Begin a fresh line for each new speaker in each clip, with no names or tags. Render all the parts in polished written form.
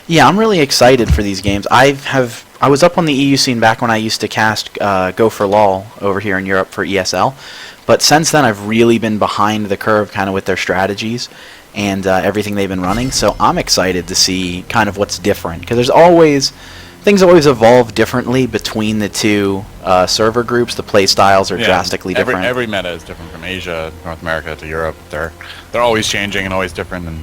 Yeah, I'm really excited for these games. I was up on the EU scene back when I used to cast Go for LOL over here in Europe for ESL, but since then I've really been behind the curve kind of with their strategies and everything they've been running. So I'm excited to see kind of what's different because things always evolve differently between the two server groups. The play styles are drastically different.
Every meta is different from Asia, North America to Europe. They're always changing and always different. And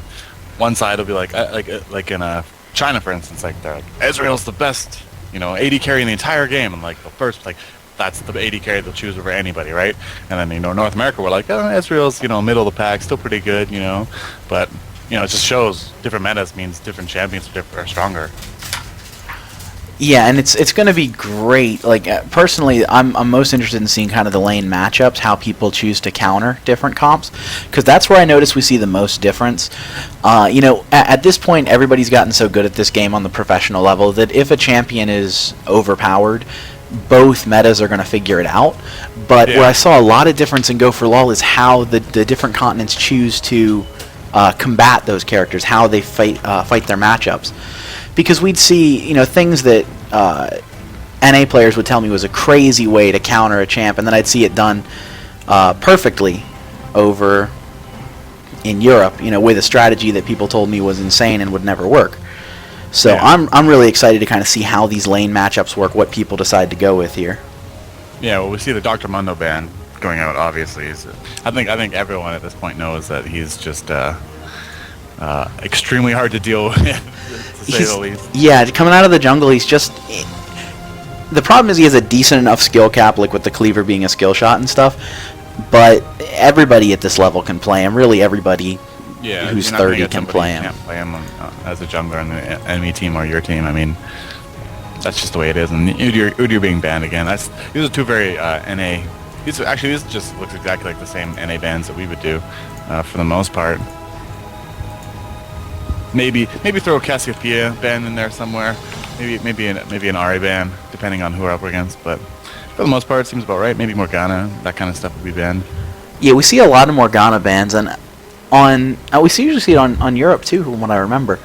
one side will be like in China, for instance, like they're like, Israel's the best, AD carry in the entire game, and like the first, like that's the AD carry they'll choose over anybody, right? And then North America, we're like, oh, Israel's middle of the pack, still pretty good, but it just shows different metas means different champions are stronger.
Yeah, and it's going to be great. Like personally, I'm most interested in seeing kind of the lane matchups, how people choose to counter different comps, because that's where I notice we see the most difference. At this point, everybody's gotten so good at this game on the professional level that if a champion is overpowered, both metas are going to figure it out. But where I saw a lot of difference in Go for LOL is how the different continents choose to combat those characters, how they fight their matchups. Because we'd see, things that NA players would tell me was a crazy way to counter a champ, and then I'd see it done perfectly over in Europe, with a strategy that people told me was insane and would never work. So I'm really excited to kind of see how these lane matchups work, what people decide to go with here.
Yeah, well, we see the Dr. Mundo ban going out. Obviously, I think everyone at this point knows that he's just extremely hard to deal with. To say the least. Yeah,
coming out of the jungle, he's just... The problem is he has a decent enough skill cap, like with the cleaver being a skill shot and stuff, but everybody at this level can play him. Really, everybody who's 30 can play him.
You can't play him as a jungler on the enemy team or your team. I mean, that's just the way it is. And Udyr being banned again, these are two very NA... These just looks exactly like the same NA bans that we would do for the most part. Maybe throw a Cassiopeia ban in there somewhere. Maybe an Ahri ban, depending on who we're up against. But for the most part, it seems about right. Maybe Morgana, that kind of stuff would be banned.
Yeah, we see a lot of Morgana bans, and we usually see it on Europe too, from what I remember.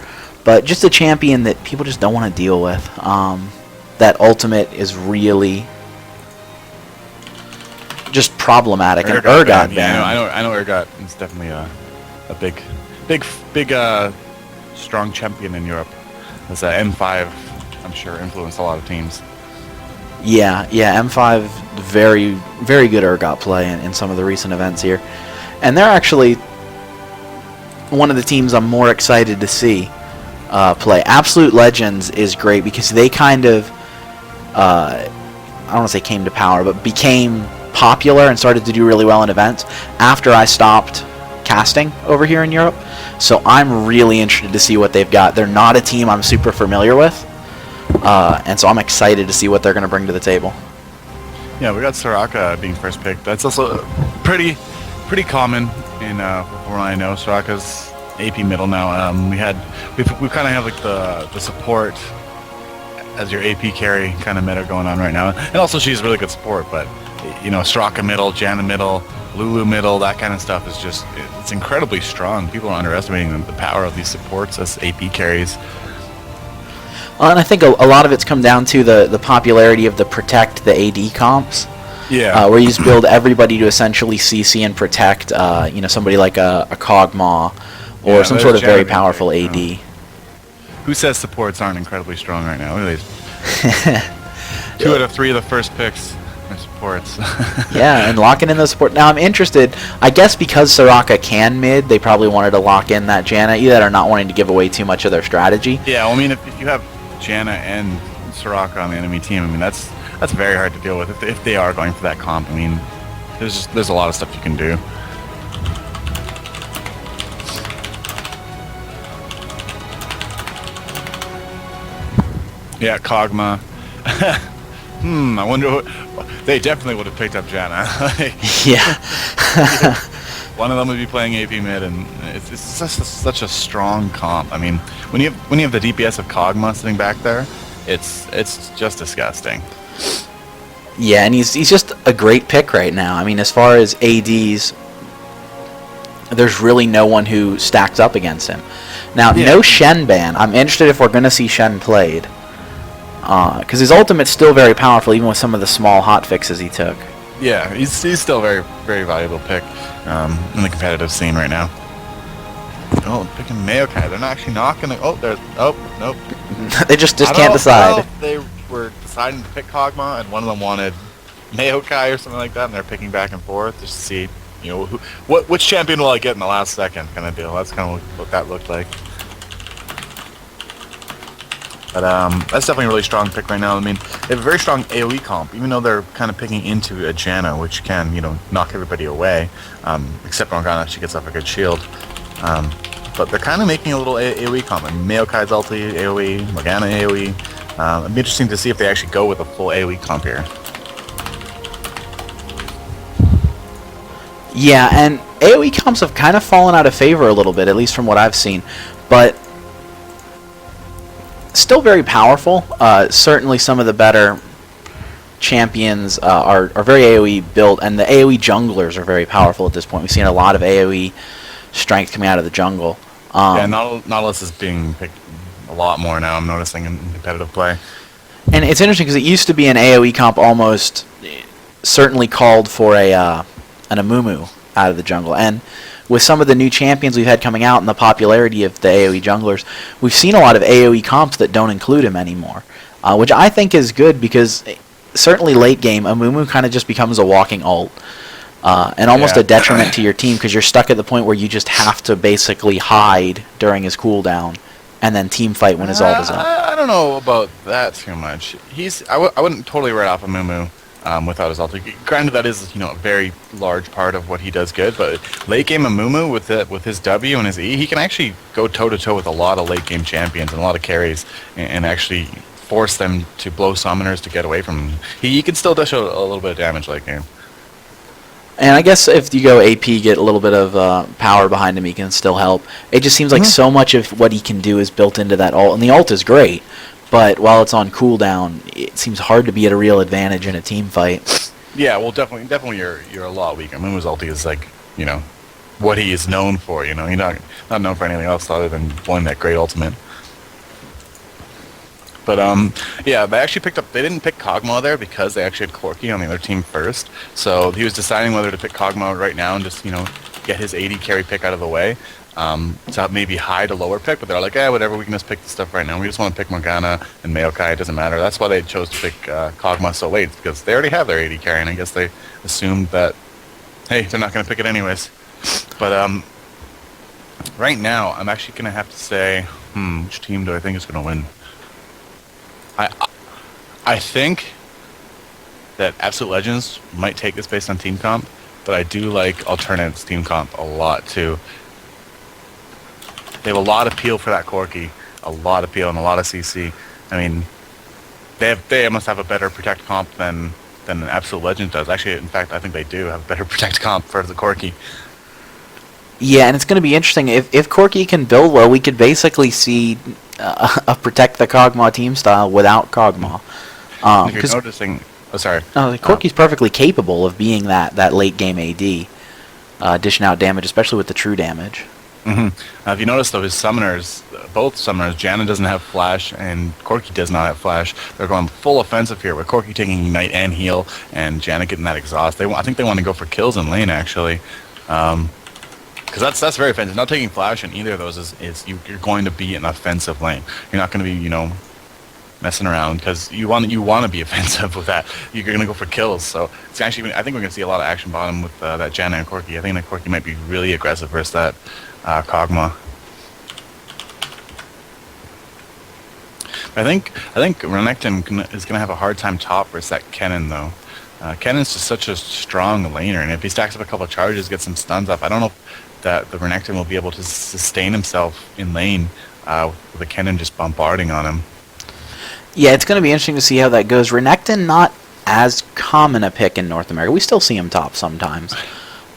But just a champion that people just don't want to deal with. That ultimate is really just problematic. An Urgot ban.
Yeah, I know Urgot is definitely a big strong champion in Europe. As M5, I'm sure, influenced a lot of teams.
Yeah, M5, very, very good Urgot play in some of the recent events here. And they're actually one of the teams I'm more excited to see play. Absolute Legends is great because they kind of, I don't want to say came to power, but became popular and started to do really well in events after I stopped casting over here in Europe. So I'm really interested to see what they've got. They're not a team I'm super familiar with, and so I'm excited to see what they're going to bring to the table.
Yeah, we got Soraka being first picked. That's also pretty common in from what I know. Soraka's AP middle now. We kind of have like the support as your AP carry kind of meta going on right now, and also she's really good support. But Soraka middle, Janna middle, Lulu middle, that kind of stuff is just, it's incredibly strong. People are underestimating the power of these supports as AP carries.
And I think a lot of it's come down to the popularity of the Protect the AD comps.
Yeah.
Where you just build everybody to essentially CC and protect, somebody like a Kog'Maw or some sort of very powerful AD.
Who says supports aren't incredibly strong right now? Look at these. 2 out of 3 of the first picks. Supports.
Yeah, and locking in the support. Now I'm interested, I guess because Soraka can mid, they probably wanted to lock in that Janna, either or not wanting to give away too much of their strategy.
Yeah, well, I mean, if you have Janna and Soraka on the enemy team, I mean, that's very hard to deal with if they are going for that comp. I mean, there's a lot of stuff you can do. Yeah, Kog'Maw. I wonder they definitely would have picked up Janna.
Yeah.
One of them would be playing AP mid, and it's such a strong comp. I mean, when you have the DPS of Kog'Maw sitting back there, it's just disgusting.
Yeah, and he's just a great pick right now. I mean, as far as ADs, there's really no one who stacks up against him. Now,
Yeah.
no Shen ban. I'm interested if we're going to see Shen played. Because his ultimate's still very powerful, even with some of the small hot fixes he took.
Yeah, he's still very, very valuable pick in the competitive scene right now. Oh, picking Mayokai. They're actually not going to... Oh, there's... Oh, nope.
They just can't
I don't
decide.
know if they were deciding to pick Kog'Maw, and one of them wanted Mayokai or something like that, and they're picking back and forth just to see, which champion will I get in the last second kind of deal. That's kind of what that looked like. But that's definitely a really strong pick right now. I mean, they have a very strong AoE comp, even though they're kind of picking into a Janna, which can, knock everybody away, except Morgana, she gets off a good shield. But they're kind of making a little AoE comp. I mean, Mayokai's ulti AoE, Morgana AoE. It'd be interesting to see if they actually go with a full AoE comp here.
Yeah, and AoE comps have kind of fallen out of favor a little bit, at least from what I've seen. But still very powerful. Certainly some of the better champions are very AoE built, and the AoE junglers are very powerful at this point. We've seen a lot of AoE strength coming out of the jungle.
Yeah, Nautilus is being picked a lot more now, I'm noticing, in competitive play.
And it's interesting because it used to be an AoE comp almost certainly called for an Amumu out of the jungle. And with some of the new champions we've had coming out and the popularity of the AoE junglers, we've seen a lot of AoE comps that don't include him anymore, which I think is good because certainly late game, Amumu kind of just becomes a walking ult. And almost a detriment to your team because you're stuck at the point where you just have to basically hide during his cooldown and then team fight when his ult is up.
I don't know about that too much. I wouldn't totally write off Amumu without his ult. Granted, that is a very large part of what he does good, but late game Amumu with his W and his E, he can actually go toe to toe with a lot of late game champions and a lot of carries and actually force them to blow summoners to get away from him. He can still dish out a little bit of damage late game.
And I guess if you go AP, get a little bit of power behind him, he can still help. It just seems like so much of what he can do is built into that ult. And the ult is great, but while it's on cooldown, it seems hard to be at a real advantage in a team fight.
Yeah, well, definitely you're a lot weaker. Mumu's ulti is like, what he is known for, He's not known for anything else other than blowing that great ultimate. But, yeah, they didn't pick Kog'Maw there because they actually had Corki on the other team first. So he was deciding whether to pick Kog'Maw right now and just, get his 80 carry pick out of the way. To maybe hide a lower pick, but they're like, whatever, we can just pick the stuff right now. We just want to pick Morgana and Mayokai, it doesn't matter. That's why they chose to pick Kog'Maw so late, because they already have their 80 carry, and I guess they assumed that, hey, they're not going to pick it anyways. But, right now, I'm actually going to have to say, which team do I think is going to win? I think that Absolute Legends might take this based on team comp, but I do like Alternative's team comp a lot too. They have a lot of appeal for that Corki, a lot of appeal and a lot of CC. I mean, they must have a better protect comp than Absolute Legends does. Actually, in fact, I think they do have a better protect comp for the Corki.
Yeah, and it's going to be interesting. If Corki can build well, we could basically see a protect the Kog'Maw team style without Kog'Maw.
If you're noticing... Oh, sorry.
Corki's perfectly capable of being that late game AD, dishing out damage, especially with the true damage.
Mm-hmm. If you notice, though, his summoners, both summoners, Janna doesn't have flash and Corki does not have flash. They're going full offensive here, with Corki taking ignite and heal, and Janna getting that exhaust. I think they want to go for kills in lane, actually. Because that's very offensive. Not taking flash in either of those is you're going to be an offensive lane. You're not going to be, messing around because you want to be offensive with that. You're going to go for kills. So it's actually, I think we're going to see a lot of action bottom with that Janna and Corki. I think that Corki might be really aggressive versus that Kog'Maw. I think Renekton is going to have a hard time top versus that Kennen though. Kennen's just such a strong laner, and if he stacks up a couple of charges, gets some stuns up, I don't know if that the Renekton will be able to sustain himself in lane with the Kennen just bombarding on him.
Yeah, it's going to be interesting to see how that goes. Renekton, not as common a pick in North America. We still see him top sometimes.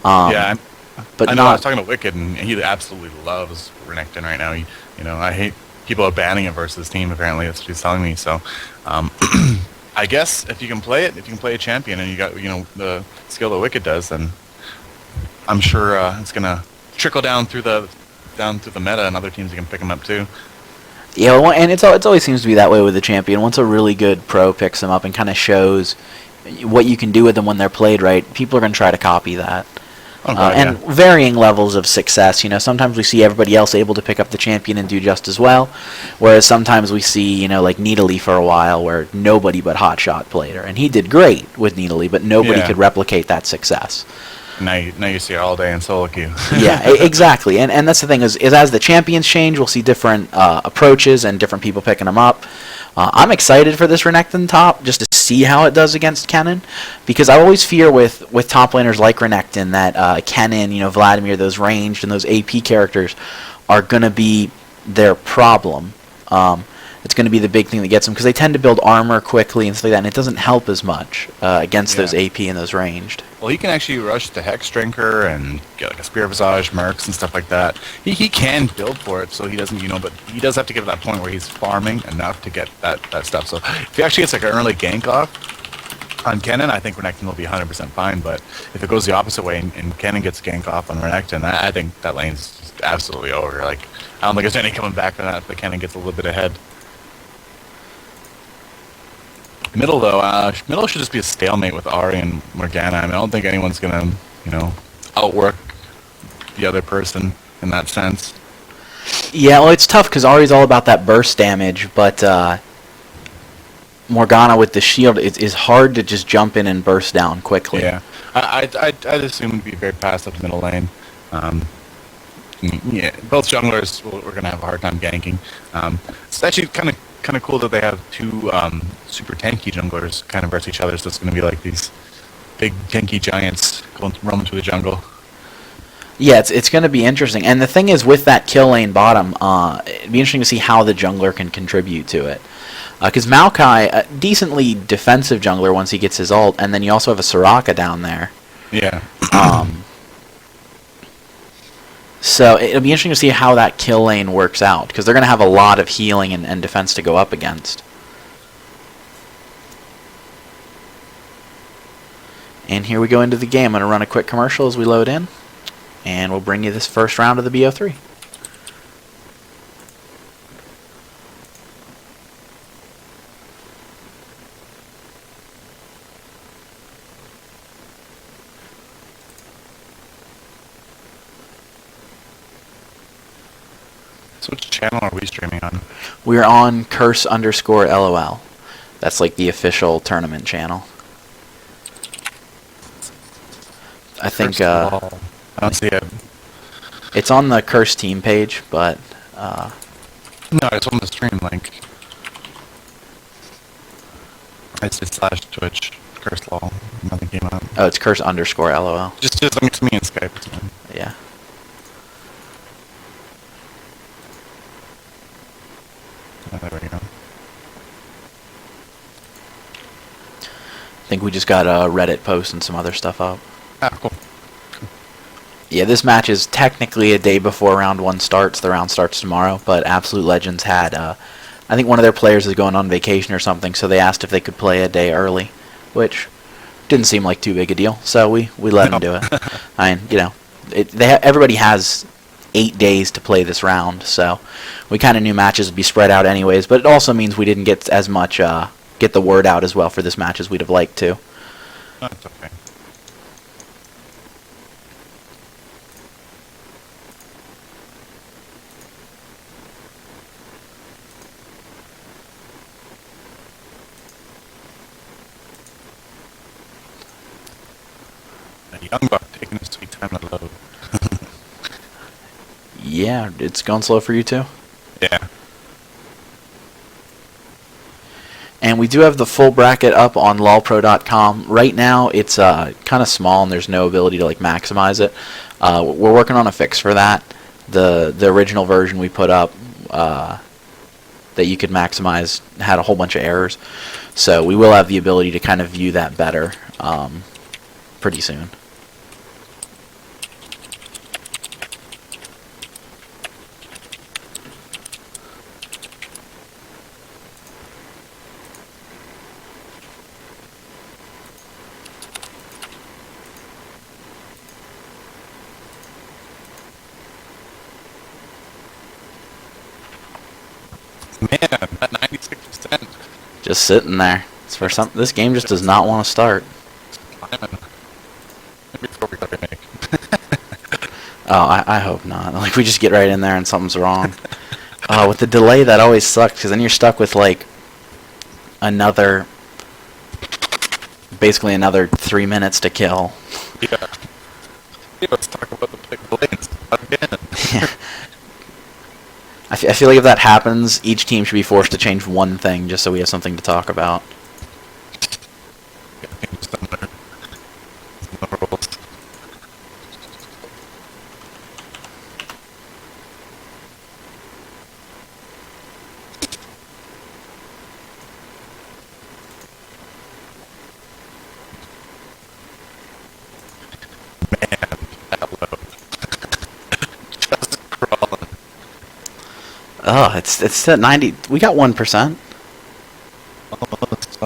Yeah,
but
I know. I was talking to Wicked, and he absolutely loves Renekton right now. I hate people are banning it versus his team. Apparently, that's what he's telling me. So, I guess if you can play it, if you can play a champion, and you got the skill that Wicked does, then I'm sure it's gonna trickle down through the down through the meta, and other teams can pick him up too.
Yeah, well, and it always seems to be that way with the champion. Once a really good pro picks them up and kind of shows what you can do with them when they're played right, people are going to try to copy that. And varying levels of success. You know, sometimes we see everybody else able to pick up the champion and do just as well, whereas sometimes we see, you know, like Nidalee for a while where nobody but Hotshot played her, and he did great with Nidalee, but nobody could replicate that success.
Now you see her all day in solo queue.
Yeah, exactly. And that's the thing is as the champions change, we'll see different approaches and different people picking them up. I'm excited for this Renekton top just to see how it does against Kennen, because I always fear with top laners like Renekton that Kennen, you know, Vladimir, those ranged and those AP characters are going to be their problem. It's going to be the big thing that gets them, because they tend to build armor quickly and stuff like that, and it doesn't help as much against those AP and those ranged.
Well, he can actually rush the Hex Drinker and get like a Spear Visage, Mercs, and stuff like that. He can build for it, so he doesn't, you know, but he does have to get to that point where he's farming enough to get that stuff. So if he actually gets like an early gank off on Kennen, I think Renekton will be 100% fine. But if it goes the opposite way and Kennen gets a gank off on Renekton, I think that lane's just absolutely over. Like, I don't think there's any coming back from that, but Kennen gets a little bit ahead. Middle, though, middle should just be a stalemate with Ahri and Morgana. I mean, I don't think anyone's going to, you know, outwork the other person in that sense.
Yeah, well, it's tough because Ahri's all about that burst damage, but Morgana with the shield is hard to just jump in and burst down quickly.
Yeah, I'd assume it'd be very fast up the middle lane. Yeah, both junglers we're going to have a hard time ganking. It's actually kind of cool that they have two super tanky junglers kind of versus each other, so it's going to be like these big tanky giants roaming through the jungle.
Yeah, it's going to be interesting. And the thing is, with that kill lane bottom, it'd be interesting to see how the jungler can contribute to it. Because Maokai, a decently defensive jungler once he gets his ult, and then you also have a Soraka down there.
Yeah.
So it'll be interesting to see how that kill lane works out, because they're going to have a lot of healing and defense to go up against. And here we go into the game. I'm going to run a quick commercial as we load in, and we'll bring you this first round of the BO3.
So which channel are we streaming on?
We're on curse_LOL. That's like the official tournament channel. I think
I don't see it.
It's on the Curse team page, but
no, it's on the stream link. It's /Twitch Curse LOL. Nothing came up.
oh, it's curse_LOL.
Just I mean, to me in Skype. It's fine.
Yeah.
Oh, there we go.
I think we just got a Reddit post and some other stuff up.
Ah, cool.
Yeah, this match is technically a day before round 1 starts. The round starts tomorrow, but Absolute Legends had, I think one of their players is going on vacation or something, so they asked if they could play a day early, which didn't seem like too big a deal, so we let them do it. I mean, you know, everybody has 8 days to play this round, so we kind of knew matches would be spread out anyways, but it also means we didn't get as much, get the word out as well for this match as we'd have liked to.
That's okay. A young buck taking his sweet time to load.
Yeah, it's going slow for you too?
Yeah.
And we do have the full bracket up on lolpro.com. Right now, it's kind of small and there's no ability to like maximize it. We're working on a fix for that. The original version we put up that you could maximize had a whole bunch of errors. So we will have the ability to kind of view that better pretty soon.
At 96%.
Just sitting there. It's for some. This game just does not want to start.
Before we got remake.
Oh, I hope not. Like, we just get right in there and something's wrong. Oh, with the delay, that always sucks, because then you're stuck with, like, basically another 3 minutes to kill.
Yeah. Let's talk about the big lanes again.
Yeah. I feel like if that happens, each team should be forced to change one thing just so we have something to talk about. Oh, it's at 90. We got 1%.
Almost.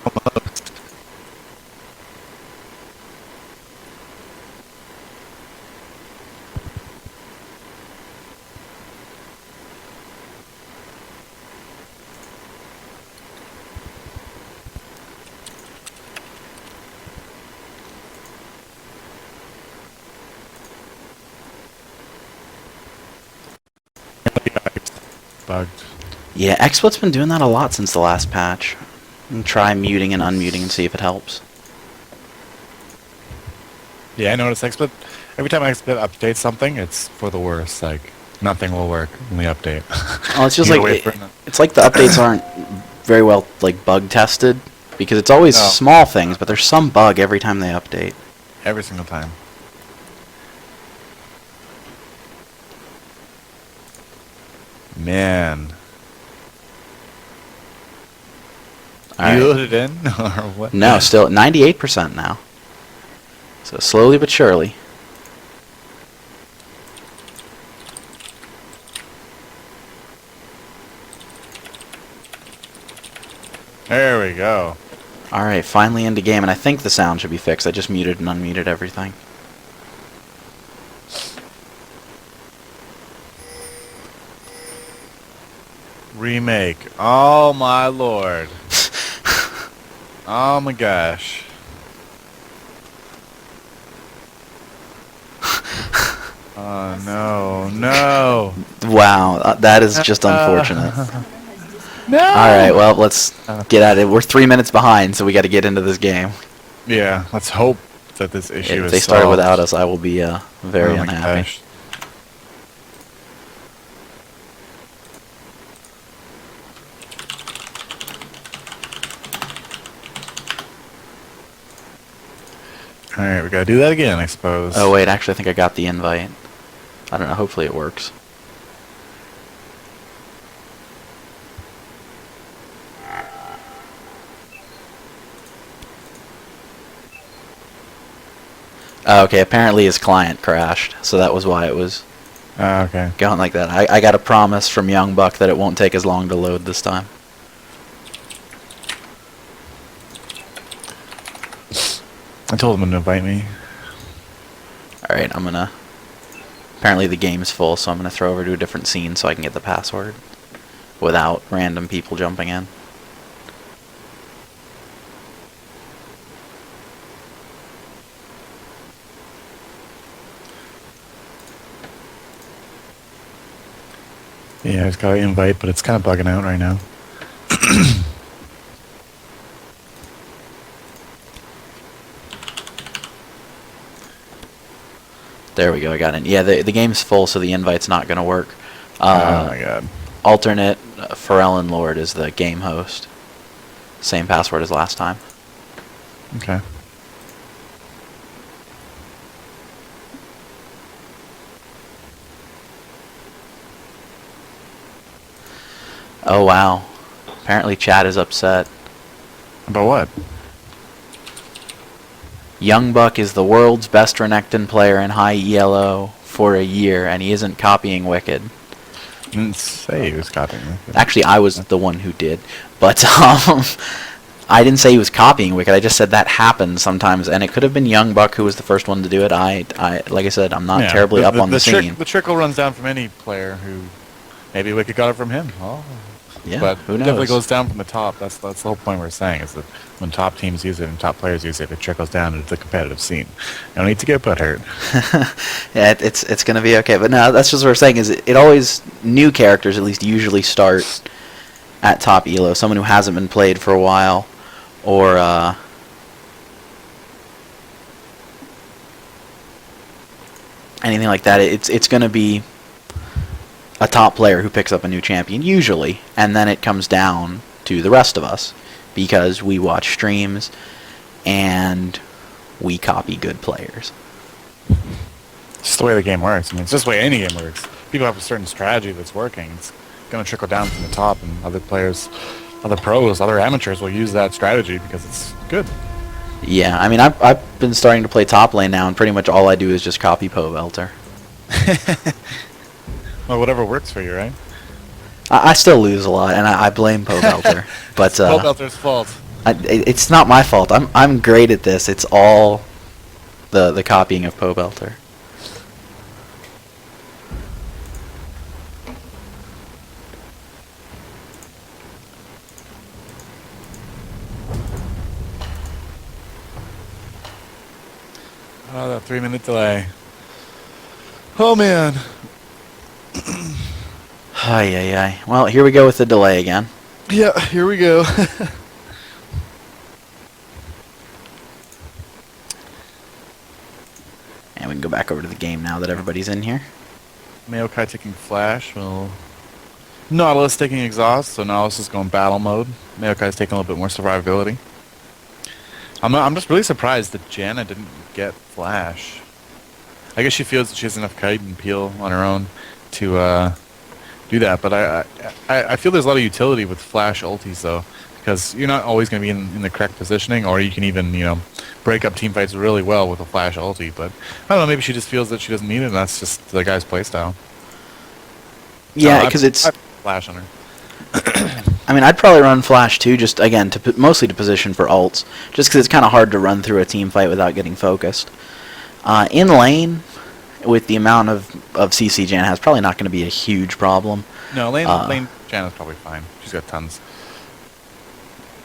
Bugged.
Yeah, XSplit's been doing that a lot since the last patch. And try muting and unmuting and see if it helps.
Yeah, I noticed XSplit. Every time XSplit updates something, it's for the worse. Like, nothing will work in the update.
Oh, it's just
You
like
wait for it.
it's like the updates aren't very well like bug tested, because it's always
No.
small things, but there's some bug every time they update.
Every single time. Man.
All right.
You loaded in or what?
No, still at 98% now. So slowly but surely.
There we go.
All right, finally into game, and I think the sound should be fixed. I just muted and unmuted everything.
Remake. Oh my lord. Oh my gosh. Oh no, no.
Wow, that is just unfortunate.
No.
All right, well, let's get at it. We're 3 minutes behind, so we got to get into this game.
Yeah, let's hope that this issue
If
is
they started
solved.
without us, I will be very
Oh my
unhappy.
gosh. Alright, we gotta do that again, I suppose.
Oh wait, actually, I think I got the invite. I don't know. Hopefully, it works. Oh, okay, apparently his client crashed, so that was why it was
Okay.
going like that. I got a promise from Young Buck that it won't take as long to load this time.
I told him to invite me.
Alright, I'm gonna... Apparently the game's full, so I'm gonna throw over to a different scene so I can get the password without random people jumping in.
Yeah, I just got an invite, but it's kind of bugging out right now.
There we go, I got it. Yeah, the game's full, so the invite's not gonna work.
Oh my god.
Alternate Pharrell Lord is the game host. Same password as last time.
Okay.
Oh wow. Apparently Chad is upset.
About what?
Young Buck is the world's best Renekton player in high ELO for a year, and he isn't copying Wicked.
Didn't say he was copying me.
Actually, I was the one who did. But I didn't say he was copying Wicked. I just said that happens sometimes, and it could have been Young Buck who was the first one to do it. Like I said, I'm not terribly up on the scene.
The trickle runs down from any player who maybe Wicked got it from him. Oh.
Yeah,
but
who
it definitely
knows?
goes down from the top. That's the whole point we're saying, is that when top teams use it and top players use it, it trickles down into the competitive scene. You don't need to get butthurt.
Yeah, it's gonna be okay. But no, that's just what we're saying. Is it always new characters at least usually start at top elo. Someone who hasn't been played for a while, or anything like that. It's gonna be a top player who picks up a new champion usually, and then it comes down to the rest of us because we watch streams and we copy good players.
It's just the way the game works. I mean, it's just the way any game works. People have a certain strategy that's working. It's going to trickle down from the top, and other players, other pros, other amateurs will use that strategy because it's good.
Yeah, I mean, I've been starting to play top lane now, and pretty much all I do is just copy Pobelter.
Well, whatever works for you, right?
I still lose a lot, and I blame Pobelter. But
Pobelter's fault.
It's not my fault. I'm great at this. It's all the copying of Pobelter.
Oh, that 3-minute delay. Oh, man.
Ay, ay, ay. Well, here we go with the delay again.
Yeah, here we go.
And we can go back over to the game now that everybody's in here.
Maokai taking flash. Well, Nautilus taking exhaust, so Nautilus is going battle mode. Maokai's taking a little bit more survivability. I'm just really surprised that Janna didn't get flash. I guess she feels that she has enough kite and peel on her own to do that, but I feel there's a lot of utility with flash ultis though, because you're not always going to be in the correct positioning, or you can even, you know, break up team fights really well with a flash ulti. But I don't know, maybe she just feels that she doesn't need it, and that's just the guy's playstyle.
Yeah, because it's...
I flash on her.
I mean, I'd probably run flash too, just again mostly to position for ults, just because it's kind of hard to run through a team fight without getting focused. In lane, with the amount of CC Jan has, probably not going to be a huge problem.
No, lane Janna's probably fine. She's got tons.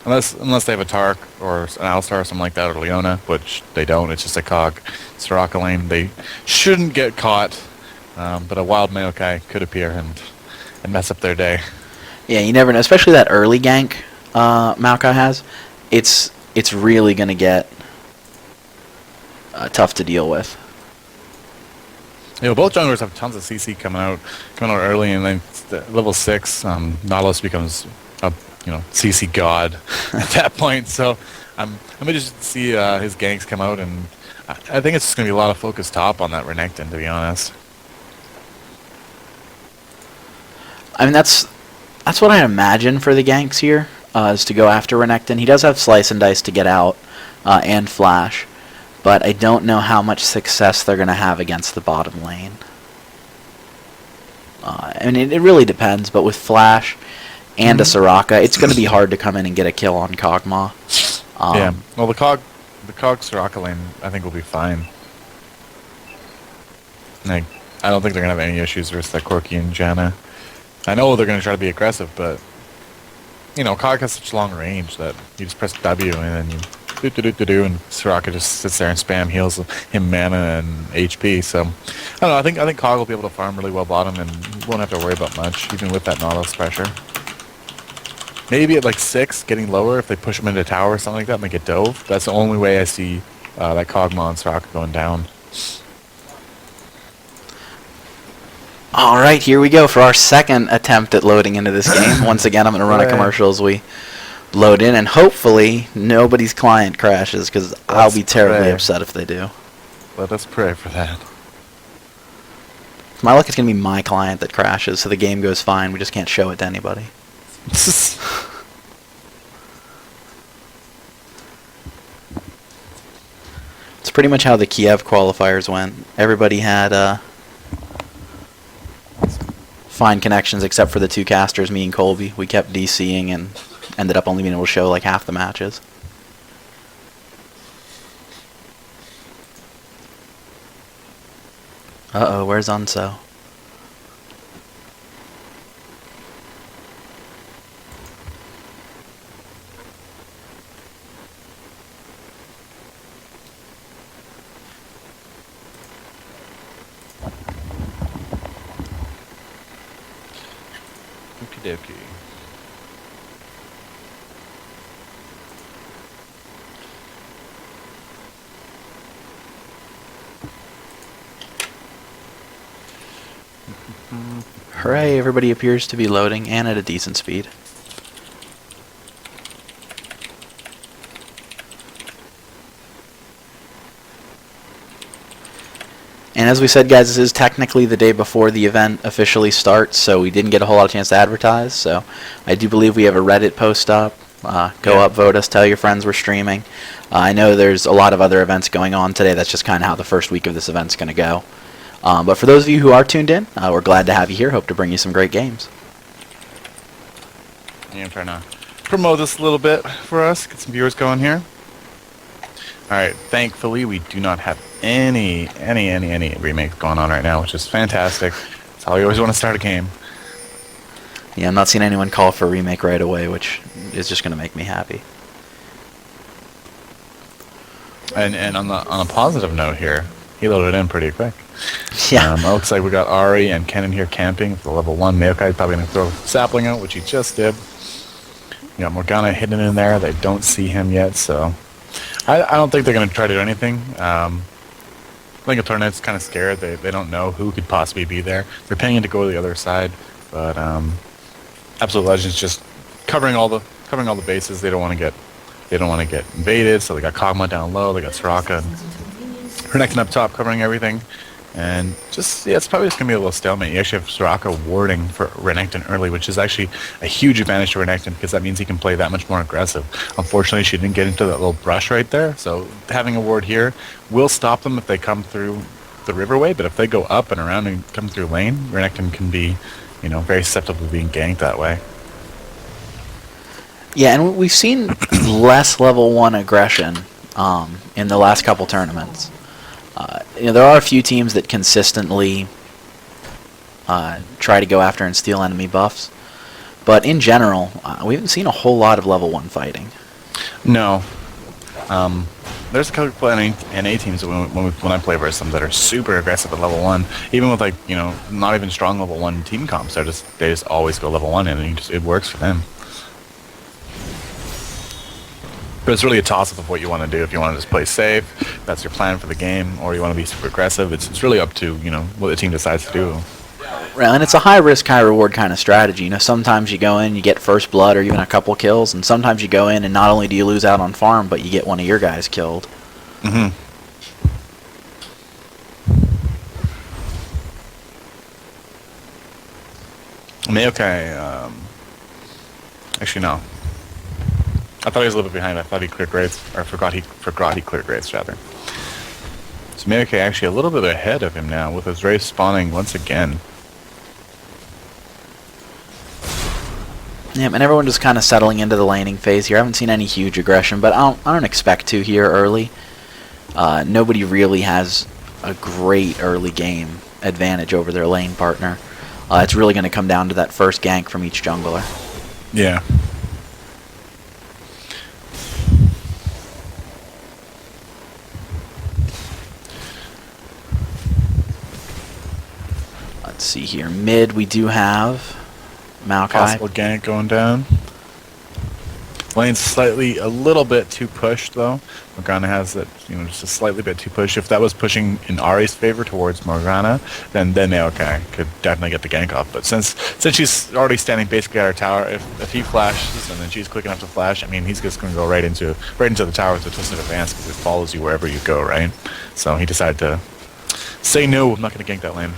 Unless they have a Tark or an Alistar or something like that, or Leona, which they don't. It's just a cog. Soraka lane, they shouldn't get caught, but a wild Maokai could appear and mess up their day.
Yeah, you never know, especially that early gank Maokai has. It's really going to get tough to deal with.
You know, both junglers have tons of CC coming out early, and then level 6, Nautilus becomes a CC god at that point. So I'm interested to see his ganks come out, and I think it's just gonna be a lot of focus top on that Renekton, to be honest.
I mean, that's what I imagine for the ganks here, is to go after Renekton. He does have Slice and Dice to get out, and Flash, but I don't know how much success they're going to have against the bottom lane. I mean, it really depends, but with Flash and a Soraka, it's going to be hard to come in and get a kill on Kog'Maw.
Yeah, well, the Cog Soraka lane, I think, will be fine. Like, I don't think they're going to have any issues versus that Corki and Janna. I know they're going to try to be aggressive, but, you know, Cog has such long range that you just press W and then you do, and Soraka just sits there and spam heals him mana and HP. So, I don't know, I think Cog will be able to farm really well bottom and won't have to worry about much, even with that Nautilus pressure. Maybe at like 6, getting lower, if they push him into a tower or something like that, make it dove. That's the only way I see that Kog'Maw and Soraka going down.
Alright, here we go for our second attempt at loading into this game. Once again, I'm going to run a commercial as we load in, and hopefully nobody's client crashes, because I'll be terribly upset if they do.
Let us pray for that.
With my luck, it's going to be my client that crashes, so the game goes fine. We just can't show it to anybody. It's pretty much how the Kiev qualifiers went. Everybody had fine connections except for the two casters, me and Colby. We kept DCing and ended up only being able to show like half the matches. Uh-oh, where's Unso?
dokie.
Hooray, everybody appears to be loading and at a decent speed. And as we said, guys, this is technically the day before the event officially starts, so we didn't get a whole lot of chance to advertise. So I do believe we have a Reddit post up. Go up, vote us, tell your friends we're streaming. I know there's a lot of other events going on today. That's just kind of how the first week of this event's going to go. But for those of you who are tuned in, we're glad to have you here. Hope to bring you some great games.
Yeah, I'm trying to promote this a little bit for us, get some viewers going here. Alright, thankfully we do not have any remakes going on right now, which is fantastic. That's how you always want to start a game.
Yeah, I'm not seeing anyone call for a remake right away, which is just going to make me happy.
And on a positive note here, he loaded in pretty quick.
Yeah.
It looks like we got Ari and Ken in here camping for level 1. Maokai's probably going to throw Sapling out, which he just did. You got Morgana hidden in there. They don't see him yet, so I don't think they're going to try to do anything. I think Eternet's kind of scared. They don't know who could possibly be there. They're paying to go to the other side, but Absolute Legends just covering all the bases. They don't want to get invaded. So they got Kog'Maw down low. They got Soraka and Renekton up top covering everything. And just, yeah, it's probably just going to be a little stalemate. You actually have Soraka warding for Renekton early, which is actually a huge advantage to Renekton because that means he can play that much more aggressive. Unfortunately, she didn't get into that little brush right there, so having a ward here will stop them if they come through the riverway, but if they go up and around and come through lane, Renekton can be, you know, very susceptible to being ganked that way.
Yeah, and we've seen less level 1 aggression in the last couple tournaments. There are a few teams that consistently try to go after and steal enemy buffs, but in general, we haven't seen a whole lot of level 1 fighting.
No. There's a couple NA teams that when I play versus them that are super aggressive at level 1, even with, like, you know, not even strong level 1 team comps. They just always go level 1 and it works for them. But it's really a toss-up of what you want to do. If you want to just play safe, that's your plan for the game, or you want to be super aggressive. It's really up to, you know, what the team decides to do.
Right, and it's a high-risk, high-reward kind of strategy. You know, sometimes you go in, you get first blood or even a couple kills, and sometimes you go in and not only do you lose out on farm, but you get one of your guys killed.
Mm-hmm. Maokai, actually no. I thought he was a little bit behind. I thought he cleared grades, or forgot he cleared grades, rather. So Maokai actually a little bit ahead of him now, with his Wraith spawning once again.
Yeah, and everyone just kind of settling into the laning phase here. I haven't seen any huge aggression, but I don't expect to here early. Nobody really has a great early game advantage over their lane partner. It's really going to come down to that first gank from each jungler.
Yeah.
Let's see here. Mid, we do have Maokai.
Possible gank going down. Lane's a little bit too pushed, though. Morgana has that, you know, just a slightly bit too pushed. If that was pushing in Ari's favor towards Morgana, then Maokai could definitely get the gank off. But since she's already standing basically at her tower, if he flashes and then she's quick enough to flash, I mean, he's just going to go right into the tower with a Twisted Advance because it follows you wherever you go, right? So he decided to say, no, I'm not going to gank that lane.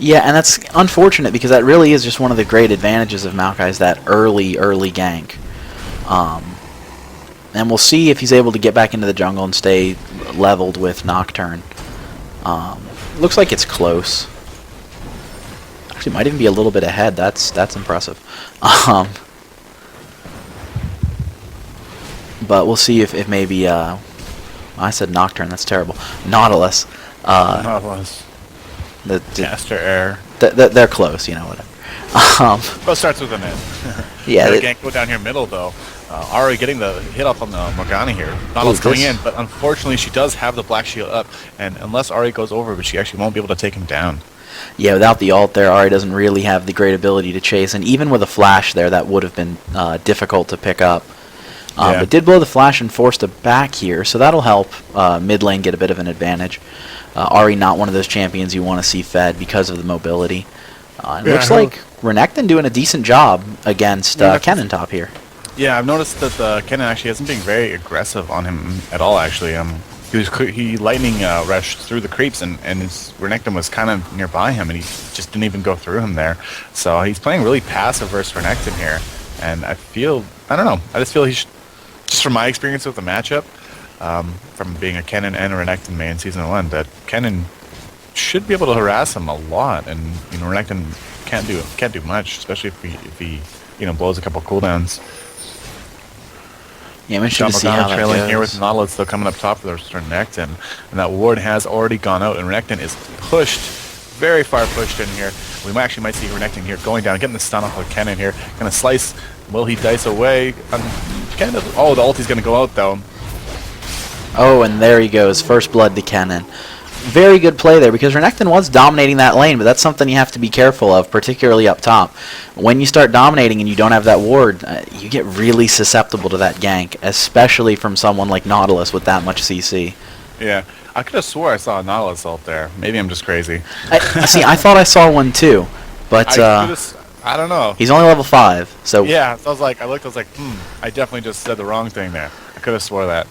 Yeah, and that's unfortunate because that really is just one of the great advantages of Maokai is that early gank. And we'll see if he's able to get back into the jungle and stay leveled with Nocturne. Looks like it's close. Actually, might even be a little bit ahead. That's impressive. But we'll see if maybe I said Nocturne. That's terrible. Nautilus.
Nautilus. Caster Air.
They're close, you know, whatever.
Well, it starts with an N.
Yeah.
The gank go down here middle, though. Ari getting the hit off on the Morgana here. Nautilus going in, but unfortunately she does have the Black Shield up, and unless Ari goes over, but she actually won't be able to take him down.
Yeah, without the ult there, Ahri doesn't really have the great ability to chase, and even with a flash there, that would have been difficult to pick up.
Yeah.
But did blow the flash and forced a back here, so that'll help mid lane get a bit of an advantage. Ahri not one of those champions you want to see fed because of the mobility. It
Yeah,
looks like Renekton doing a decent job against Kennen top here.
Yeah, I've noticed that Kennen actually hasn't been very aggressive on him at all. Actually, he lightning rushed through the creeps, and his Renekton was kind of nearby him, and he just didn't even go through him there. So he's playing really passive versus Renekton here, and I don't know. I just feel he should, just from my experience with the matchup, from being a Kennen and a Renekton main in Season 1, that Kennen should be able to harass him a lot, and Renekton can't do much, especially if he blows a couple cooldowns.
Yeah, I'm interested to see how that
trailing
goes.
here with Nautilus still coming up top for Renekton, and that ward has already gone out, and Renekton is pushed, very far pushed in here. We might see Renekton here going down, getting the stun off of Kennen here, gonna slice. Will he dice away? The ulti's gonna go out though.
Oh, and there he goes, first blood to Kennen. Very good play there, because Renekton was dominating that lane, but that's something you have to be careful of, particularly up top. When you start dominating and you don't have that ward, you get really susceptible to that gank, especially from someone like Nautilus with that much CC.
Yeah, I could have swore I saw a Nautilus ult there. Maybe I'm just crazy.
I thought I saw one too, but
I don't know.
he's only level 5, so...
Yeah, so I was like, I definitely just said the wrong thing there. I could have swore that.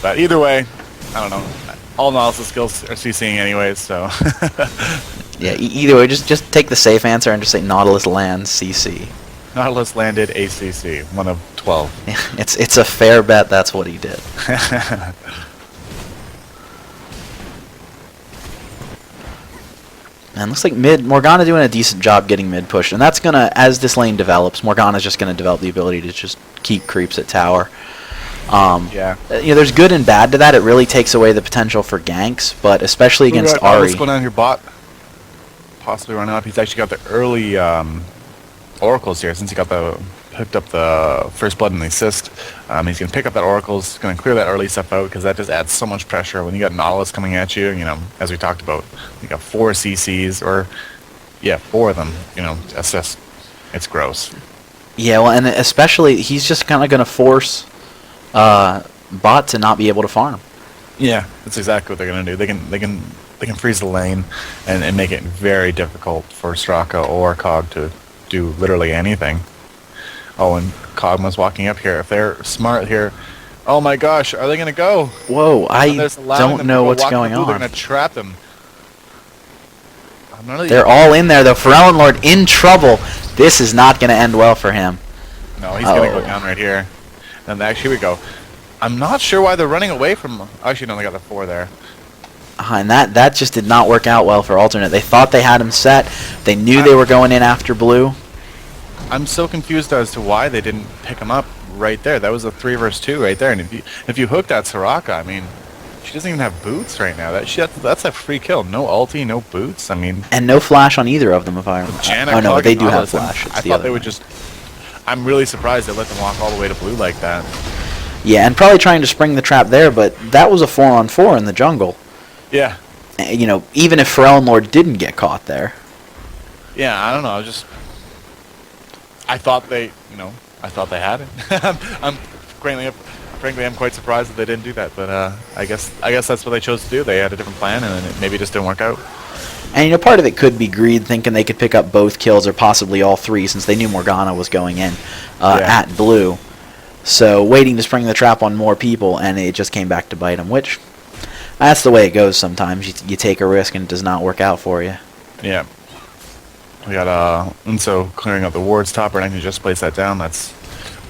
But either way, I don't know. All Nautilus skills are CCing anyways, so...
Yeah, either way, just take the safe answer and just say Nautilus lands CC.
Nautilus landed ACC, 1 of 12.
It's a fair bet that's what he did. And looks like Morgana doing a decent job getting mid pushed, and that's gonna, as this lane develops, Morgana's just gonna develop the ability to just keep creeps at tower.
Yeah.
There's good and bad to that. It really takes away the potential for ganks, but especially against Ahri.
What's going on here, bot? Possibly running up. He's actually got the early oracles here since he hooked up the first blood and the assist. He's going to pick up that oracles, going to clear that early stuff out because that just adds so much pressure when you got Nautilus coming at you. As we talked about, you got 4 CCs or 4 of them. Assist. It's gross. Yeah,
well, and especially he's just kind of going to force bot to not be able to farm.
Yeah, that's exactly what they're going to do. They can freeze the lane and make it very difficult for Straka or COG to do literally anything. Oh, and Kog'Maw's walking up here. If they're smart here, oh my gosh, are they going to go?
Whoa, I don't know what's going on.
They're going to trap them.
They're all in there, though. Pharrell Lord in trouble. This is not going to end well for him.
No, he's going to go down right here. And actually, here we go. I'm not sure why they're running away from... Actually, no, they got the 4 there.
And that just did not work out well for Alternate. They thought they had him set. They knew they were going in after blue.
I'm so confused as to why they didn't pick him up right there. That was a 3 versus 2 right there. And if you hooked at Soraka, I mean, she doesn't even have boots right now. That's a free kill. No ulti, no boots. I mean,
and no flash on either of them. If I remember. Oh no, they do have flash.
I thought they would just. I'm really surprised they let them walk all the way to blue like that.
Yeah, and probably trying to spring the trap there, but that was a 4-on-4 in the jungle.
Yeah.
Even if Pharrell Lord didn't get caught there.
Yeah, I don't know. I thought they had it. Frankly, I'm quite surprised that they didn't do that. But I guess that's what they chose to do. They had a different plan, and it maybe just didn't work out.
And part of it could be greed, thinking they could pick up both kills or possibly all 3, since they knew Morgana was going in at blue. So waiting to spring the trap on more people, and it just came back to bite them. Which that's the way it goes sometimes. You take a risk and it does not work out for you.
Yeah. We got Unso clearing up the wards top, and I can just place that down. That's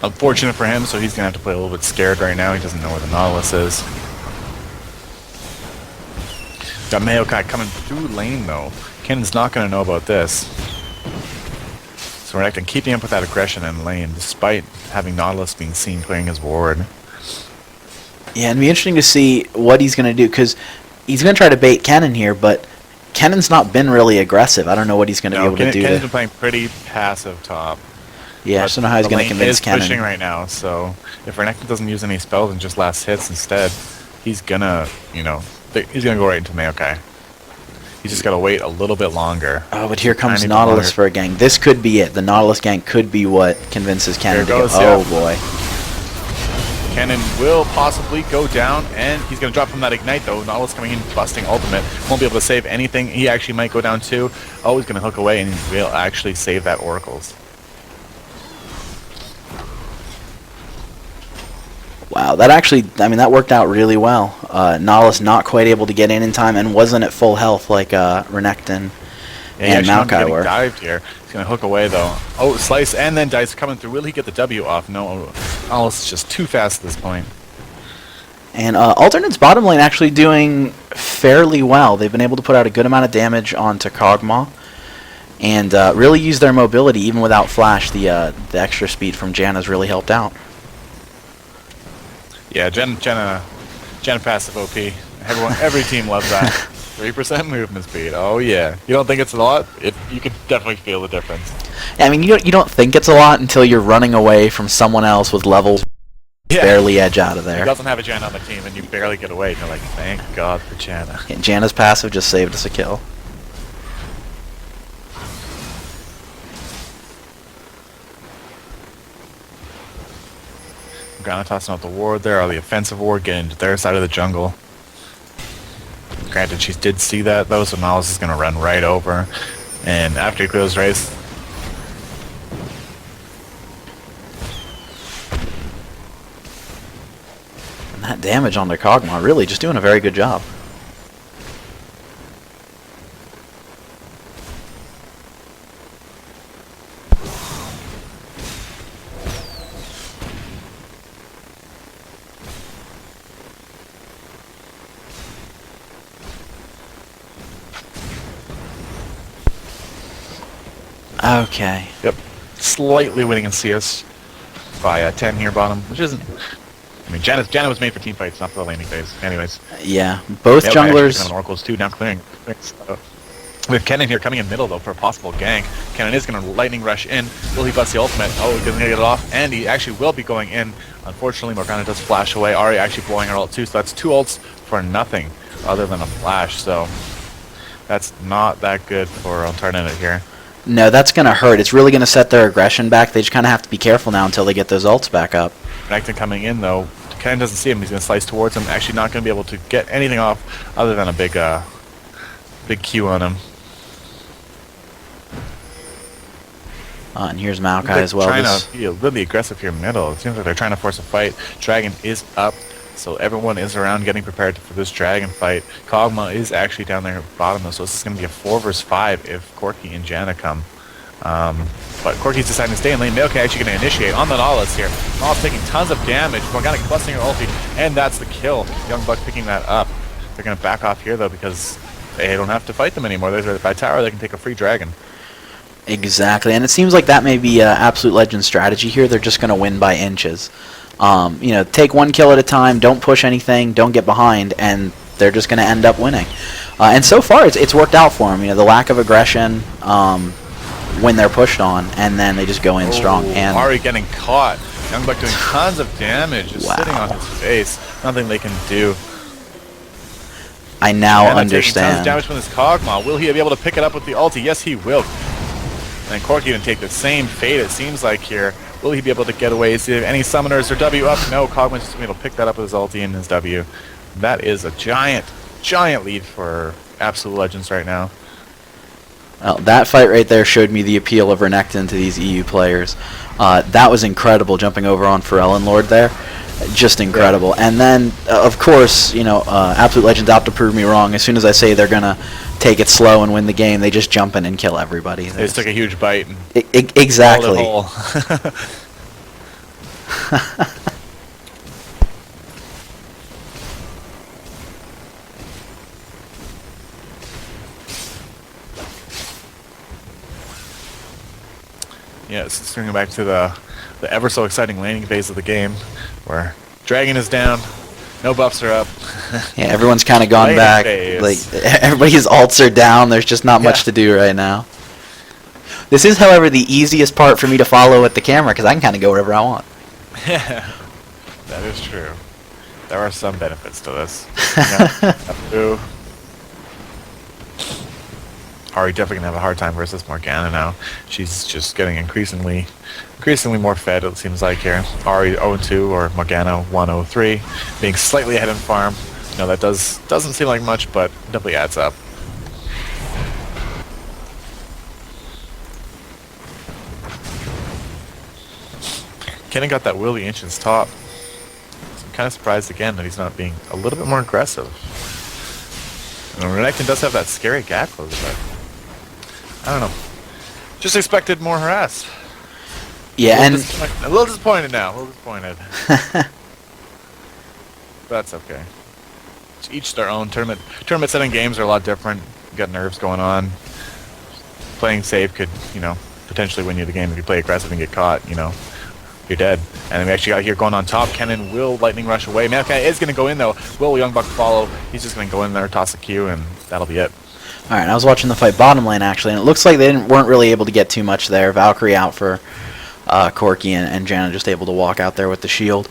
unfortunate for him, so he's gonna have to play a little bit scared right now. He doesn't know where the Nautilus is. Got Maokai coming through lane though. Kennen's not gonna know about this. So we're acting keeping up with that aggression in lane, despite having Nautilus being seen clearing his ward.
Yeah, it'd be interesting to see what he's gonna do, because he's gonna try to bait Kennen here, but Kennen's not been really aggressive. I don't know what he's going to be able to do.
Kennen's been playing pretty passive top.
Yeah, I just don't know how he's going to convince Kennen.
He's pushing right now, so if Renekton doesn't use any spells and just last hits instead, he's gonna, he's gonna go right into Maokai. He's just got to wait a little bit longer.
Oh, but here comes
Tiny bit
Nautilus
longer.
for a gank. This could be it. The Nautilus gank could be what convinces Cannon to
goes,
go.
yeah.
Oh, boy.
Cannon will possibly go down, and he's going to drop from that Ignite, though. Nautilus coming in, busting ultimate. Won't be able to save anything. He actually might go down, too. Oh, he's going to hook away, and he will actually save that Oracles.
Wow, that actually, I mean, that worked out really well. Nautilus not quite able to get in time and wasn't at full health like Renekton and Maokai were.
Dived here. He's going to hook away, though. Oh, slice, and then Dice coming through. Will he get the W off? No, Nautilus is just too fast at this point.
And Alternate's bottom lane actually doing fairly well. They've been able to put out a good amount of damage onto Kog'Maw and really use their mobility even without Flash. The extra speed from Janna's really helped out.
Yeah, Jenna passive OP. Every team loves that. 3% movement speed. Oh yeah. You don't think it's a lot? You can definitely feel the difference.
Yeah, I mean, you don't think it's a lot until you're running away from someone else with levels barely edge out of
He
there.
doesn't have a Janna on the team, and you barely get away. And you're like, thank God for Janna.
Yeah, Janna's passive just saved us a kill.
Gonna tossing out the ward there, or the offensive ward, getting to their side of the jungle. Granted, she did see that though, so Nautilus is gonna run right over. And after he clears race,
And that damage on the Kog'Maw, really just doing a very good job. Okay.
yep, slightly winning in CS by 10 here bottom, which isn't. I mean, Janna was made for team fights, not for the laning phase. Anyways,
Yeah, both
yep,
junglers.
Oracles too now clearing. So, with Kennen here coming in middle though for a possible gank. Kennen is going to lightning rush in. Will he bust the ultimate? Oh, he doesn't get it off, and he actually will be going in. Unfortunately, Morgana does flash away. Ari actually blowing her ult too, so that's 2 ults for nothing other than a flash. So that's not that good for Alternative here.
No, that's going to hurt. It's really going to set their aggression back. They just kind of have to be careful now until they get those ults back up.
Renekton coming in though. Kennen doesn't see him. He's going to slice towards him. Actually, not going to be able to get anything off other than a big Q on him.
And here's Maokai
They're
as well.
trying to be really aggressive here middle. It seems like they're trying to force a fight. Dragon is up, so everyone is around getting prepared for this dragon fight. Kog'Maw is actually down there at bottom though, so this is going to be a 4 versus 5 if Corki and Janna come. But Corki's deciding to stay in lane. Maokai actually going to initiate on the Nautilus here. Nautilus taking tons of damage. Morgana busting her ulti, and that's the kill. Young Buck picking that up. They're going to back off here though because they don't have to fight them anymore. There's by tower. They can take a free dragon.
Exactly, and it seems like that may be Absolute Legend's strategy here. They're just going to win by inches. You know, take one kill at a time, don't push anything, don't get behind, and they're just going to end up winning. And so far, it's worked out for them. You know, the lack of aggression when they're pushed on, and then they just go in strong. And
Ari getting caught. Young Buck doing tons of damage, just sitting on his face. Nothing they can do.
I now
Taking tons of
understand.
damage from this Kog'Maw. Will he be able to pick it up with the ulti? Yes, he will. And Corki didn't take the same fate, it seems like here. Will he be able to get away? Is there any summoners or W up? No, Kog'Maw's just going to be able to pick that up with his ulti and his W. That is a giant lead for Absolute Legends right now.
Well, that fight right there showed me the appeal of Renekton to these EU players. That was incredible, jumping over on Pharrell Lord there. Just incredible. Yeah. And then, of course, you know, Absolute Legends out to prove me wrong. As soon as I say they're going to take it slow and win the game, they just jump in and kill everybody.
They just took a huge bite. And
exactly.
Yeah, it's turning back to the ever so exciting laning phase of the game, where Dragon is down, no buffs are up.
Yeah, everyone's kind of gone back. Like everybody's ults are down. There's just not much to do right now. This is, however, the easiest part for me to follow with the camera because I can kind of go wherever I want.
Yeah, that is true. There are some benefits to this. Ari definitely gonna have a hard time versus Morgana now. She's just getting increasingly more fed, it seems like here. Ari 0-2 or Morgana 1-0-3, being slightly ahead in farm. You know, that doesn't seem like much, but definitely adds up. Kennen got that Will the Ancient's top. So I'm kind of surprised again that he's not being a little bit more aggressive. And Renekton does have that scary gap closer, but I don't know. Just expected more harass.
Yeah, and
a little disappointed now. A little disappointed. That's okay. Each their own. Tournament setting games are a lot different. You got nerves going on. Playing safe could, you know, potentially win you the game if you play aggressive and get caught. You know, you're dead. And then we actually got here going on top. Kennen will lightning rush away. Maokai is going to go in though. Will Youngbuck follow? He's just going to go in there, toss a Q, and that'll be it.
All right, I was watching the fight bottom lane actually, and it looks like they weren't really able to get too much there. Valkyrie out for Corki, and Janna just able to walk out there with the shield.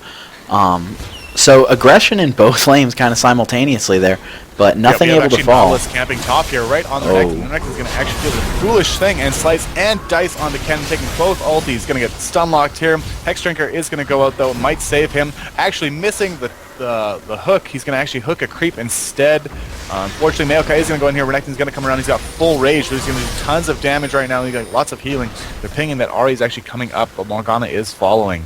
So aggression in both lanes kind of simultaneously there, but nothing able to fall.
Nautilus camping top here, right on the neck. The neck is going to actually do the foolish thing and slice and dice onto Ken, taking both ultis. He's going to get stun locked here. Hexdrinker is going to go out though, might save him. Actually missing the hook. He's going to actually hook a creep instead. Unfortunately, Maokai is going to go in here. Renekton's going to come around. He's got full rage, so he's going to do tons of damage right now. He's got lots of healing. They're pinging that Ari is actually coming up, but Morgana is following.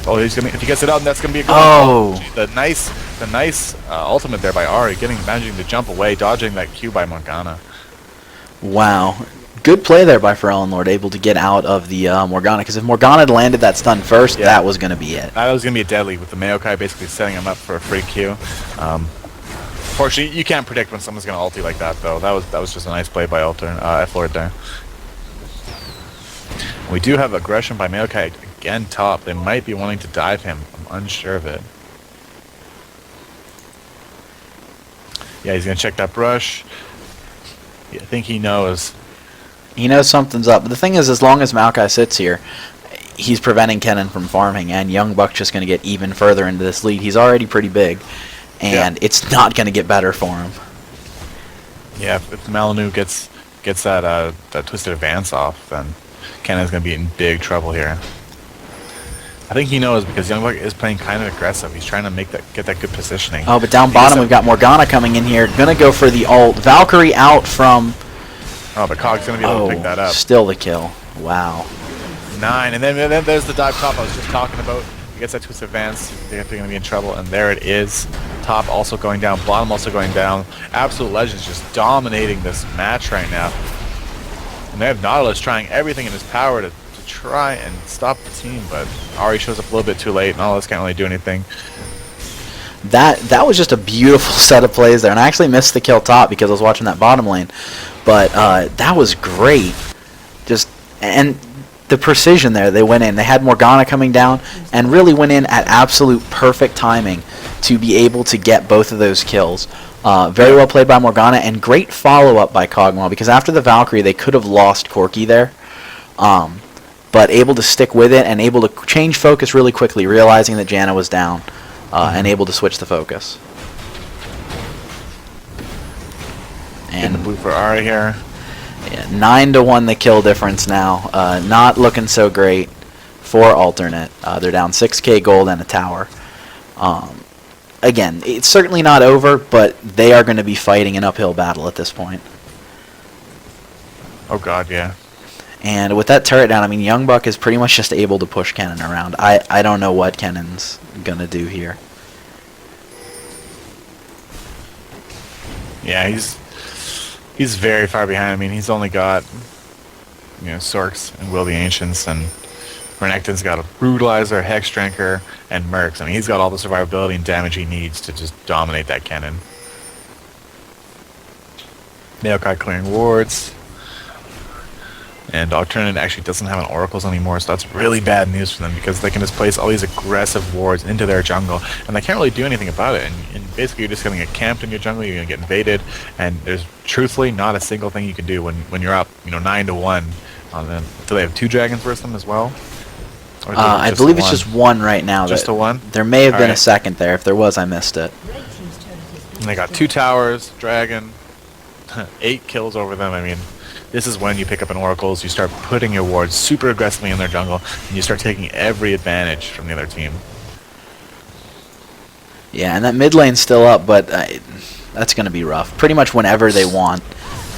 Oh, he's gonna, if he gets it out, that's gonna be a goal.
Oh,
the nice ultimate there by Ari, managing to jump away, dodging that Q by Morgana.
Wow, good play there by Pharrell Lord, able to get out of the Morgana. Because if Morgana had landed that stun first, that was gonna be it.
That was gonna be a deadly with the Maokai basically setting him up for a free Q. Fortunately, you can't predict when someone's gonna ulti like that though. That was just a nice play by F Lord there. We do have aggression by Maokai again top. They might be wanting to dive him. I'm unsure of it. Yeah, he's going to check that brush. Yeah, I think he knows.
He knows something's up. But the thing is, as long as Maokai sits here, he's preventing Kennen from farming, and Youngbuck's just going to get even further into this lead. He's already pretty big, and it's not going to get better for him. Yeah,
if Malinu gets that twisted advance off, then Kennen's going to be in big trouble here. I think he knows because Youngbuck is playing kind of aggressive. He's trying to get that good positioning.
Oh, but down bottom we've got Morgana coming in here. Gonna go for the ult. Valkyrie out from...
Oh, but Cog's going to be able to pick that up.
Still the kill. Wow.
9, and then there's the dive top I was just talking about. He gets that twist advance. They're going to be in trouble, and there it is. Top also going down. Bottom also going down. Absolute Legends just dominating this match right now. And they have Nautilus trying everything in his power to try and stop the team, but Ari shows up a little bit too late. Nautilus can't really do anything.
That was just a beautiful set of plays there, and I actually missed the kill top because I was watching that bottom lane. But that was great. And the precision there, they went in. They had Morgana coming down and really went in at absolute perfect timing to be able to get both of those kills. Very well played by Morgana, and great follow-up by Kog'Maw, because after the Valkyrie, they could have lost Corki there. But able to stick with it and able to change focus really quickly, realizing that Janna was down, and able to switch the focus.
And the blue for Ari here.
Yeah, 9-1 the kill difference now. Not looking so great for alternate. They're down 6k gold and a tower. Again, it's certainly not over, but they are going to be fighting an uphill battle at this point.
Oh god, yeah.
And with that turret down, I mean, Youngbuck is pretty much just able to push Kennen around. I don't know what Kennen's going to do here.
Yeah, he's very far behind. I mean, he's only got, Sorks and Will the Ancients, and Renekton's got a Brutalizer, Hexdrinker, and Mercs. I mean, he's got all the survivability and damage he needs to just dominate that Kennen. Maokai clearing wards. And Alternate actually doesn't have an Oracles anymore, so that's really bad news for them because they can just place all these aggressive wards into their jungle, and they can't really do anything about it. And basically, you're just going to get camped in your jungle, you're going to get invaded, and there's truthfully not a single thing you can do when you're up, 9-1 on them. Do they have 2 dragons versus them as well?
I believe it's just 1 right now.
Just a 1?
There may have been a second there. If there was, I missed it.
And they got 2 towers, dragon. 8 kills over them. I mean, this is when you pick up an Oracles, you start putting your wards super aggressively in their jungle, and you start taking every advantage from the other team.
Yeah, and that mid lane's still up, but that's going to be rough. Pretty much whenever they want,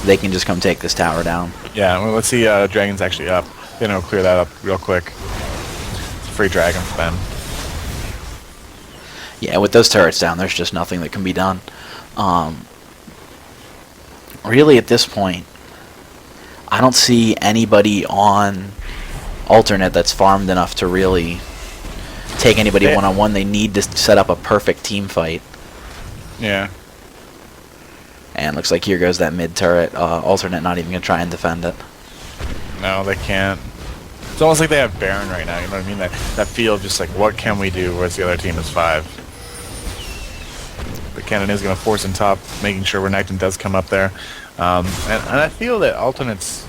they can just come take this tower down.
Yeah, well, let's see. Dragon's actually up. You know, clear that up real quick. It's a free dragon for them.
Yeah, with those turrets down, there's just nothing that can be done. Really, at this point, I don't see anybody on alternate that's farmed enough to really take anybody one-on-one. They need to set up a perfect team fight.
Yeah.
And looks like here goes that mid turret. Alternate not even going to try and defend it.
No, they can't. It's almost like they have Baron right now, you know what I mean? That feel of just like, what can we do, whereas the other team is 5. But Cannon is going to force in top, making sure Renekton does come up there. And I feel that Alternate's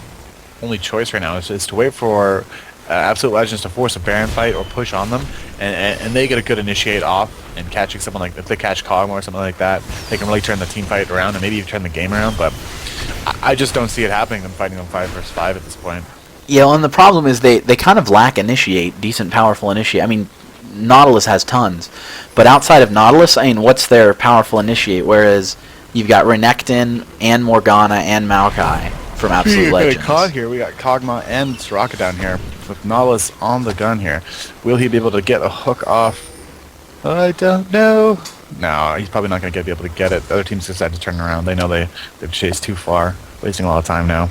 only choice right now is to wait for Absolute Legends to force a Baron fight or push on them, and they get a good initiate off, and catching someone like, if they catch Kog'Maw or something like that, they can really turn the team fight around and maybe even turn the game around, but I just don't see it happening, them fighting them 5 versus 5 at this point.
Yeah, well, and the problem is they kind of lack initiate, decent, powerful initiate. I mean, Nautilus has tons, but outside of Nautilus, I mean, what's their powerful initiate? Whereas you've got Renekton and Morgana and Maokai from Absolute Legends.
Caught here. We got Kog'Maw and Soraka down here with Nautilus on the gun here. Will he be able to get a hook off? I don't know. No, he's probably not going to be able to get it. The other teams decide to turn around. They know they've chased too far, wasting a lot of time now.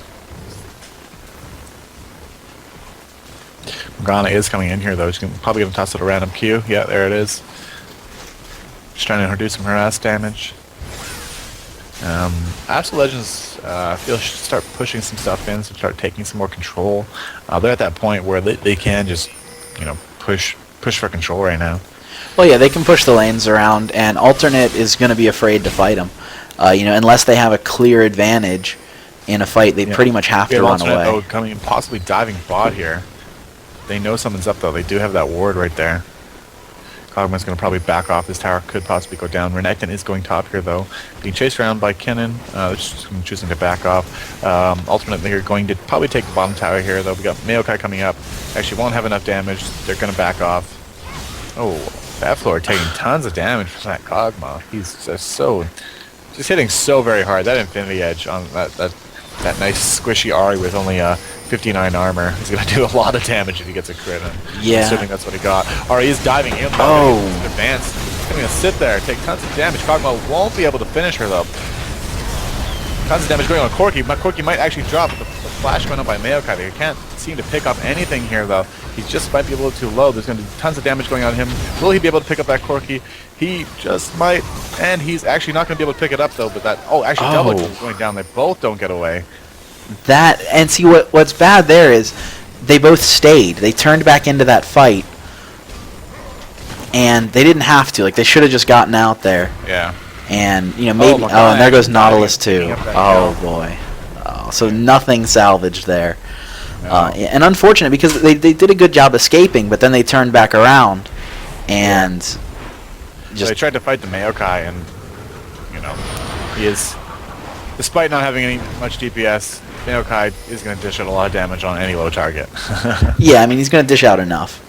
Morgana is coming in here though. She's probably going to toss it a random Q. Yeah, there it is. Just trying to reduce some harass damage. Absolute Legends, I feel should start pushing some stuff in, so start taking some more control. They're at that point where they can just, you know, push for control right now.
Well, yeah, they can push the lanes around, and Alternate is going to be afraid to fight them. You know, unless they have a clear advantage in a fight, they pretty much have to run away.
Oh, coming, possibly diving bot here. They know someone's up though. They do have that ward right there. Kog'Maw's going to probably back off. This tower could possibly go down. Renekton is going top here though. Being chased around by Kennen. Just choosing to back off. Ultimately, they're going to probably take the bottom tower here though. We got Maokai coming up. Actually won't have enough damage. They're going to back off. Oh, that floor taking tons of damage from that Kog'Maw. He's just hitting so very hard. That Infinity Edge on that nice squishy Ahri with only 59 armor is going to do a lot of damage if he gets a crit.
Yeah.
Assuming that's what he got. Ahri is diving in.
Oh.
Advanced. He's going to sit there, take tons of damage. Kog'Maw won't be able to finish her though. Tons of damage going on Corki. Corki might actually drop, but the flash going on by Maokai. They can't seem to pick up anything here though. He just might be a little too low. There's going to be tons of damage going on him. Will he be able to pick up that Corki? He just might. And he's actually not going to be able to pick it up though. But that, double is going down. They both don't get away.
That, and see what's bad there is they both stayed. They turned back into that fight, and they didn't have to. Like, they should have just gotten out there.
Yeah.
And, you know, maybe... Oh, and there goes Nautilus, too. Oh, boy. Oh, so nothing salvaged there. No. And unfortunate, because they did a good job escaping, but then they turned back around, and just...
They tried to fight the Maokai, and, you know, he is... Despite not having any much DPS, Maokai is going to dish out a lot of damage on any low target.
Yeah, I mean, he's going to dish out enough.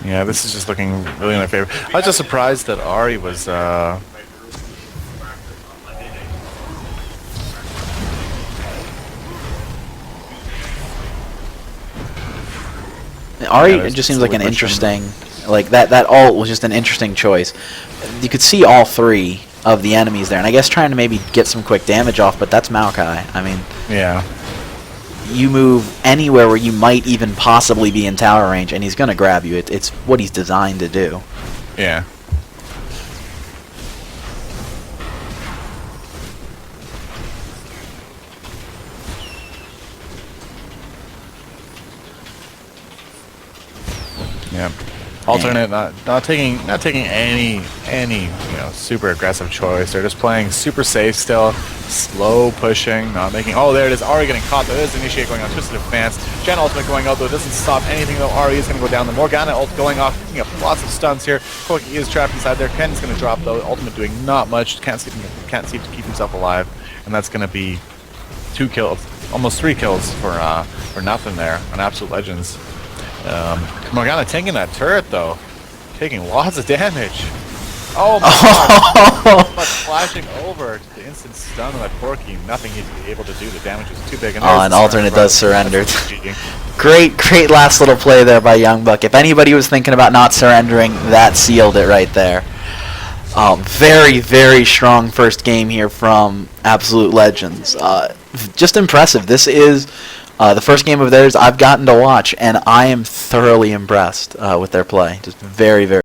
Yeah, this is just looking really in our favor. I was just surprised that Ahri was...
Ahri just seems like an interesting... Like, that ult was just an interesting choice. You could see all 3 of the enemies there, and I guess trying to maybe get some quick damage off, but that's Maokai. I mean...
Yeah.
You move anywhere where you might even possibly be in tower range, and he's going to grab you. It's what he's designed to do.
Yeah. Yeah. Alternate not taking any super aggressive choice. They're just playing super safe still. Slow pushing, not making. Oh, there it is. Ari getting caught. There is Initiate going on. Twisted Advance. Gen ultimate going out, though. It doesn't stop anything, though. Ari is going to go down. The Morgana ult going off. Picking up lots of stuns here. Corki is trapped inside there. Ken is going to drop, though. Ultimate doing not much. Can't seem to keep himself alive. And that's going to be 2 kills. Almost 3 kills for nothing there on Absolute Legends. Morgana taking that turret, though. Taking lots of damage. Oh my god! But flashing over to the instant stun of that Corki, nothing he'd be able to do. The damage was too big. And
an alternate does surrender. Great last little play there by Youngbuck. If anybody was thinking about not surrendering, that sealed it right there. Very strong first game here from Absolute Legends. Just impressive. This is the first game of theirs I've gotten to watch, and I am thoroughly impressed with their play. Just very